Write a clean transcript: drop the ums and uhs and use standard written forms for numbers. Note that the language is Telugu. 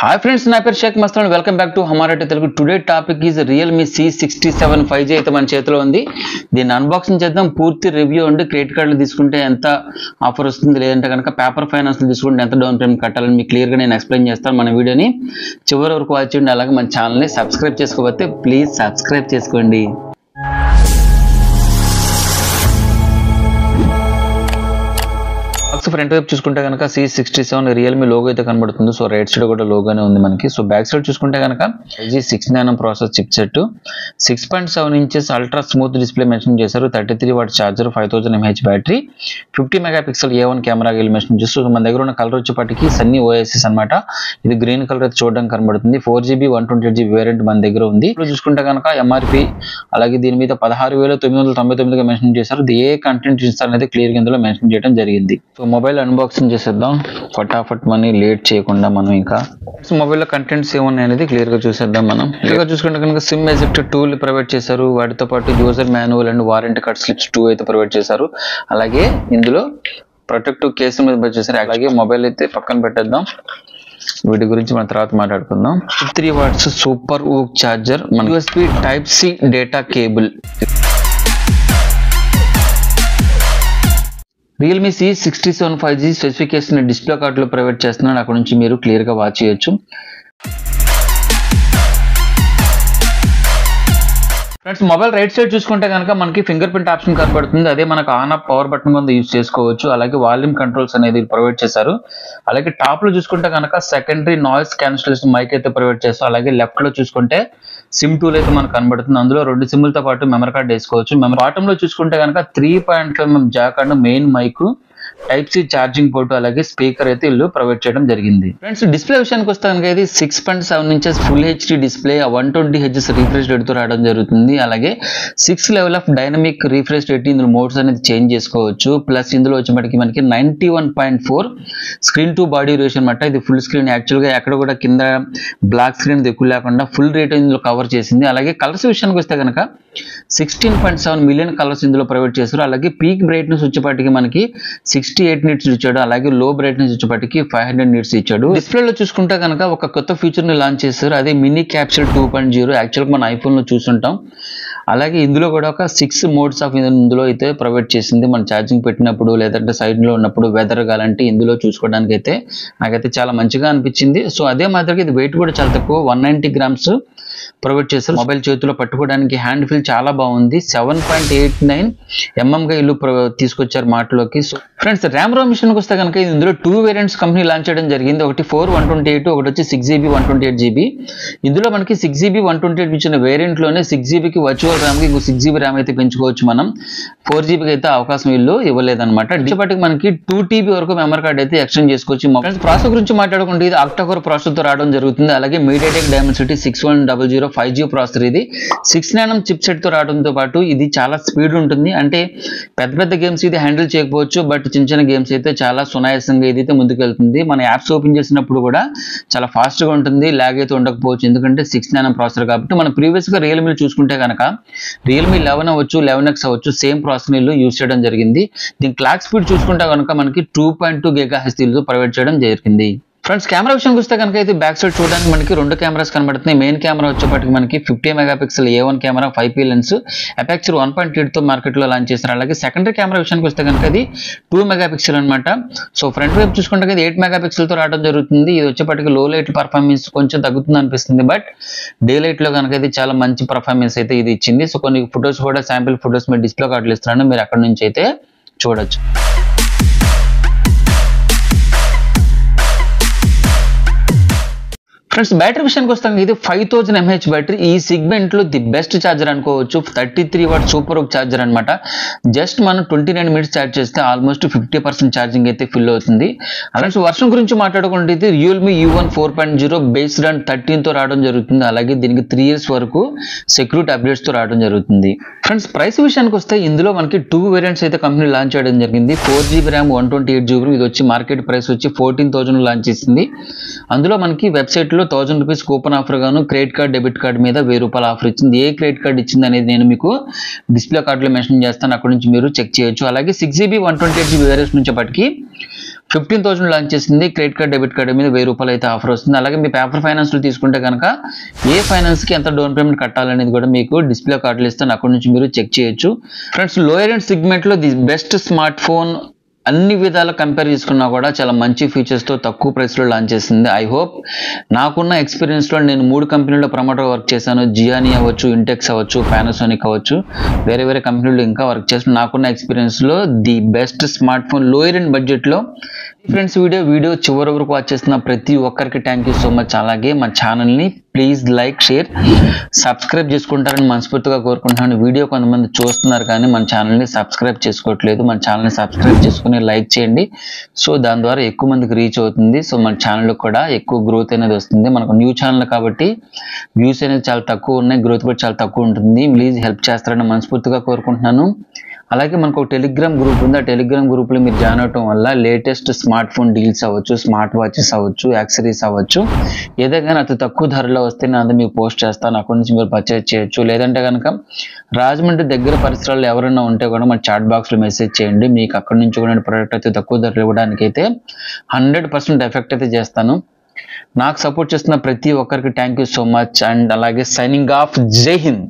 हाय फ्रेंड्स ना पेर Shaik Mastan welcome back to हमारा Telugu today topic is Realme C67 5G అయితే మన చేతిలో ఉంది దీన్ని అన్బాక్సింగ్ చేద్దాం పూర్తి రివ్యూ అండ్ క్రెడిట్ కార్డులు తీసుకుంటే ఎంత ఆఫర్ వస్తుంది లేదంటే గనుక పేపర్ ఫైనాన్స్ తీసుకుంటే ఎంత డౌన్ పేమెంట్ కట్టాలని మీకు క్లియర్ గా నేను ఎక్స్‌ప్లెయిన్ చేస్తాను మన వీడియోని చివరి వరకు వాచ్ చేయండి అలాగే మన ఛానల్ ని సబ్స్క్రైబ్ చేసుకోకపోతే ప్లీజ్ సబ్స్క్రైబ్ చేసుకోండి ఫ్రంట్ వైపు చూసుకుంటే గనక C67 Realme లోగో అయితే కనబడుతుంది సో రైట్ సైడ్ కూడా లోగోనే ఉంది మనకి సో బ్యాక్ సైడ్ చూసుకుంటే గనక LG 6 nm processor chip set 6.7 inches ultra smooth display mention చేశారు 33 what charger 5000 mAh battery 50 megapixel A1 camera elimination చేస్తూ మన దగ్గర ఉన్న కలర్ వచ్చేపటికి సన్నీ ఓఎస్ఎస్ అన్నమాట ఇది గ్రీన్ కలర్ అయితే చూడడానికి కనబడుతుంది 4GB 128GB వేరియంట్ మన దగ్గర ఉంది ఇప్పుడు చూసుకుంటే గనక MRP అలాగే దీని మీద 16999 గా మెన్షన్ చేశారు ఇది ఏ కంటెంట్ ఇస్తారు అనేది క్లియర్ గా ఇందులో మెన్షన్ చేయడం జరిగింది సో మొబైల్ అన్బాక్సింగ్ చేసేద్దాం ఫటాఫట్ మనీ లేట్ చేయకుండా మనం ఇంకా మొబైల్ లో కంటెంట్స్ ఏమున్నాయి అనేది క్లియర్ గా చూసేద్దాం మనం క్లియర్ గా చూసుకుంటే కనుక సిమ్ ఎజెక్ట్ టూల్ ప్రొవైడ్ చేశారు వాటితో పాటు user manual and warranty card slips 2 అయితే ప్రొవైడ్ చేశారు అలాగే ఇందులో ప్రొటెక్టివ్ కేసు మీద ప్రొవైడ్ చేశారు అలాగే మొబైల్ అయితే పక్కన పెట్టేద్దాం వీటి గురించి మనం తర్వాత మాట్లాడుకుందాం 3 వాట్స్ సూపర్ ఊక్ ఛార్జర్ మన USB type C data cable Realme C67 5G specification display కార్డులో ప్రొవైడ్ చేస్తున్నాను అక్కడ నుంచి మీరు క్లియర్ గా వాచ్ చేయొచ్చు ఫ్రెండ్స్ మొబైల్ రైట్ సైడ్ చూసుకుంటే కనుక మనకి ఫింగర్ ప్రింట్ ఆప్షన్ కనబడుతుంది అదే మనకు ఆన్ ఆఫ్ పవర్ బటన్ కింద యూజ్ చేసుకోవచ్చు అలాగే వాల్యూమ్ కంట్రోల్స్ అనేది ప్రొవైడ్ చేశారు అలాగే టాప్ లో చూసుకుంటే కనుక సెకండరీ నాయిస్ క్యాన్సిలేషన్ మైక్ అయితే ప్రొవైడ్ చేస్తారు అలాగే లెఫ్ట్ లో చూసుకుంటే సిమ్ టూల్ అయితే మనకు కనబడుతుంది అందులో 2 సిమ్లతో పాటు మెమరీ కార్డ్ వేసుకోవచ్చు బాటమ్ లో చూసుకుంటే కనుక 3.5mm jack and main mic type C charging port అలాగే స్పీకర్ అయితే ఇల్లు ప్రొవైడ్ చేయడం జరిగింది ఫ్రెండ్స్ డిస్ప్లే విషయానికి వస్తే కనుక ఇది 6.7 inches full HD display 120Hz refresh rate తో రావడం జరుగుతుంది అలాగే 6 level of dynamic refresh rate ఇందులో మోడ్స్ అనేది చేంజ్ చేసుకోవచ్చు ప్లస్ ఇందులో వచ్చేప్పటికి మనకి 91.4 స్క్రీన్ టు బాడీ రేషియో అన్నమాట ఇది ఫుల్ స్క్రీన్ యాక్చువల్ గా ఎక్కడ కూడా కింద బ్లాక్ స్క్రీన్ ఎక్కువ లేకుండా ఫుల్ రేట్ ఇందులో కవర్ చేసింది అలాగే కలర్స్ విషయానికి వస్తే కనుక 16.7 మిలియన్ కలర్స్ ఇందులో ప్రొవైడ్ చేశారు అలాగే పీక్ బ్రైట్నెస్ వచ్చేప్పటికి మనకి 68 నిట్స్ ఇచ్చాడు అలాగే లో బ్రైట్నెస్ వచ్చేప్పటికి 500 నిట్స్ ఇచ్చాడు డిస్ప్లేలో చూసుకుంటే కనుక ఒక కొత్త ఫీచర్ ని లాంచ్ చేశారు అదే మినీ క్యాప్సూల్ 2.0 యాక్చువల్ గా మన ఐఫోన్ లో చూస్తుంటాం అలాగే ఇందులో కూడా ఒక 6 మోడ్స్ ఆఫ్ ఇందులో అయితే ప్రొవైడ్ చేసింది మనం ఛార్జింగ్ పెట్టినప్పుడు లేదంటే సైడ్ లో ఉన్నప్పుడు వెదర్ గాలంటే ఇందులో చూసుకోవడానికి అయితే నాకైతే చాలా మంచిగా అనిపించింది సో అదే మాదిరిగా ఇది వెయిట్ కూడా చాలా తక్కువ 190 గ్రామ్స్ ప్రొవైడ్ చేశారు మొబైల్ చేతిలో పట్టుకోవడానికి హ్యాండ్ ఫీల్ చాలా బాగుంది 7.89mm గా ఇల్లు తీసుకొచ్చారు మాటలోకి సో ఫ్రెండ్స్ ర్యామ్ రోమ్ మిషన్ వస్తే కనుక ఇందులో 2 వేరియంట్స్ కంపెనీ లాంచ్ చేయడం జరిగింది ఒకటి 4/128 ఒకటి వచ్చి 6GB 128GB ఇందులో మనకి 6GB 128 ఇచ్చిన వేరియంట్ లోనే 6GB కి వర్చువల్ ర్యామ్ కి ఇంకో 6GB ర్యామ్ అయితే పెంచుకోవచ్చు మనం 4GB కి అయితే అవకాశం ఇల్లు ఇవ్వలేదన్నమాట డిస్ప్లేకి మనకి 2TB వరకు మెమరీ కార్డ్ అయితే ఎక్స్టెండ్ చేసుకోవచ్చు ఫ్రెండ్స్ ప్రాసెసర్ గురించి మాట్లాడుకుంటే ఇది ఆక్టా కోర్ ప్రాసెసర్ తో రావడం జరుగుతుంది అలాగే MediaTek Dimensity 6100 5G ప్రాసెసర్ ఇది 6 nm చిప్ సెట్ తో రావడంతో పాటు ఇది చాలా స్పీడ్ ఉంటుంది అంటే పెద్ద గేమ్స్ ఇది హ్యాండిల్ చేయకపోవచ్చు బట్ చిన్న గేమ్స్ అయితే చాలా సునాయాసంగా ఇదైతే ముందుకు వెళ్తుంది మన యాప్స్ ఓపెన్ చేసినప్పుడు కూడా చాలా ఫాస్ట్ గా ఉంటుంది లాగ్ అయితే ఉండకపోవచ్చు ఎందుకంటే 6 nm ప్రాసెసర్ కాబట్టి మనం ప్రీవియస్ గా Realme చూసుకుంటే కనుక Realme 11 అవ్వచ్చు 11X అవ్వచ్చు సేమ్ ప్రాసెసర్ యూజ్ చేయడం జరిగింది దీని క్లాక్ స్పీడ్ చూసుకుంటే కనుక మనకి 2.2 GHz ప్రొవైడ్ చేయడం జరిగింది ఫ్రెండ్స్ కెమెరా విషయానికి వస్తే కనుక అయితే బ్యాక్ సైడ్ చూడడానికి మనకి 2 కెమెరాస్ కనబడుతున్నాయి మెయిన్ కెమెరా వచ్చేప్పటికి మనకి 50 megapixel A1 camera 5P lens అపెక్చర్ 1.8 తో మార్కెట్ లో లాంచ్ చేశారు అలాగే సెకండరీ కెమెరా విషయానికి వస్తే కనుక అది 2 మెగాపిక్సెల్ అన్నమాట సో ఫ్రంట్ వైపు చూసుకుంటే 8 మెగాపిక్సెల్ తో రావడం జరుగుతుంది ఇది వచ్చేప్పటికి లో లైట్ పర్ఫార్మెన్స్ కొంచెం తగ్గుతుంది అనిపిస్తుంది బట్ డే లైట్ లో కనుక ఇది చాలా మంచి పర్ఫార్మెన్స్ అయితే ఇది ఇచ్చింది సో కొన్ని ఫొటోస్ కూడా శాంపిల్ ఫొటోస్ మీరు డిస్ప్లే కార్డులు ఇస్తున్నాను మీరు అక్కడ నుంచి అయితే చూడొచ్చు ఫ్రెండ్స్ బ్యాటరీ విషయానికి వస్తాం ఇది 5000 mAh బ్యాటరీ ఈ సెగ్మెంట్ లో ది బెస్ట్ ఛార్జర్ అనుకోవచ్చు 33 వాట్ సూపర్ ఊక్ ఛార్జర్ అన్నమాట జస్ట్ మనం 29 మినిట్స్ ఛార్జ్ చేస్తే ఆల్మోస్ట్ 50% ఛార్జింగ్ అయితే ఫిల్ అవుతుంది అలాగే వర్షన్ గురించి మాట్లాడుకుంటే ఇది Realme U1 4.0 బేస్డ్ ఆన్ 13 తో రావడం జరుగుతుంది అలాగే దీనికి 3 years వరకు సెక్యూరిటీ అప్డేట్స్ తో రావడం జరుగుతుంది ఫ్రెండ్స్ ప్రైస్ విషయానికి వస్తే ఇందులో మనకి 2 వేరియంట్స్ అయితే కంపెనీ లాంచ్ చేయడం జరిగింది 4GB ర్యామ్ 128GB ఇది వచ్చి మార్కెట్ ప్రైస్ వచ్చి 14,000 లాంచ్ చేసింది అందులో మనకి వెబ్సైట్ లో ₹1000 కూపన్ ఆఫర్ గాను క్రెడిట్ కార్డ్ డెబిట్ కార్డ్ మీద ₹1000 ఆఫర్ ఇచ్చింది ఏ క్రెడిట్ కార్డ్ ఇచ్చింది అనేది నేను మీకు డిస్ప్లే కార్డ్ లో మెన్షన్ చేస్తాను అక్కడ నుంచి మీరు చెక్ చేయొచ్చు అలాగే 6GB 128GB వేరియంట్స్ నుంచి పటికి 15,000 లాంచ్ చేసింది. క్రెడిట్ కార్డ్ డెబిట్ కార్డ్ మీద 1000 రూపాయలు అయితే ఆఫర్ వస్తుంది. అలాగే మీ పేపర్ ఫైనాన్స్ లో తీసుకుంటే కనుక ఏ ఫైనాన్స్ కి ఎంత డౌన్ పేమెంట్ కట్టాలనేది కూడా మీకు డిస్ప్లే కార్డులు ఇస్తాను, అక్కడ నుంచి మీరు చెక్ చేయొచ్చు. ఫ్రెండ్స్, లోయర్ ఎండ్ సెగ్మెంట్ లో ది బెస్ట్ స్మార్ట్ ఫోన్ అన్ని విధాల కంపేర్ చేసుకున్నా కూడా చాలా మంచి ఫీచర్స్ తో తక్కువ ప్రైస్ లో లాంచ్ చేసింది. ఐ హోప్ నాకున్న ఎక్స్పీరియన్స్ లో నేను 3 కంపెనీల్లో ప్రమోటర్ వర్క్ చేశాను. జియానీ అవ్వచ్చు, ఇంటెక్స్ అవ్వచ్చు, పానాసోనిక్ అవ్వచ్చు, వేరే వేరే కంపెనీలు ఇంకా వర్క్ చేస్తాను. నాకున్న ఎక్స్పీరియన్స్ లో the best smart phone lower and budget లో. ఫ్రెండ్స్, వీడియో చివరి వరకు వాచ్ చేస్తున్న ప్రతి ఒక్కరికి థ్యాంక్ యూ సో మచ్. అలాగే మా ఛానల్ ని ప్లీజ్ లైక్, షేర్, సబ్స్క్రైబ్ చేసుకుంటారని మనస్ఫూర్తిగా కోరుకుంటున్నాను. వీడియో కొంతమంది చూస్తున్నారు కానీ మన ఛానల్ ని సబ్స్క్రైబ్ చేసుకోవట్లేదు. మన ఛానల్ ని సబ్స్క్రైబ్ చేసుకుని లైక్ చేయండి. సో దాని ద్వారా ఎక్కువ మందికి రీచ్ అవుతుంది. సో మన ఛానల్ కూడా ఎక్కువ గ్రోత్ అనేది వస్తుంది. మనకు న్యూ ఛానల్ కాబట్టి వ్యూస్ అనేది చాలా తక్కువ ఉన్నాయి, గ్రోత్ కూడా చాలా తక్కువ ఉంటుంది. ప్లీజ్ హెల్ప్ చేస్తారని మనస్ఫూర్తిగా కోరుకుంటున్నాను. అలాగే మనకు ఒక టెలిగ్రామ్ గ్రూప్ ఉంది. ఆ టెలిగ్రామ్ గ్రూప్ లో మీరు జాయిన్ అవడం వల్ల లేటెస్ట్ స్మార్ట్ ఫోన్ డీల్స్ అవ్వచ్చు, స్మార్ట్ వాచెస్ అవ్వచ్చు, యాక్సరీస్ అవ్వచ్చు, ఏదైనా అతి తక్కువ ధరలో వస్తే నేను అంతా మీకు పోస్ట్ చేస్తాను. అక్కడి నుంచి మీరు పర్చేజ్ చేయొచ్చు. లేదంటే కనుక రాజమండ్రి దగ్గర పరిసరాల్లో ఎవరైనా ఉంటే కూడా మన చాట్ బాక్స్ లో మెసేజ్ చేయండి. మీకు అక్కడి నుంచి కూడా ప్రోడక్ట్ అయితే తక్కువ ధరలు ఇవ్వడానికి అయితే 100% ఎఫెక్ట్ అయితే చేస్తాను. నాకు సపోర్ట్ చేస్తున్న ప్రతి ఒక్కరికి thank you so much. And అలాగే సైనింగ్ ఆఫ్. జై హింద్.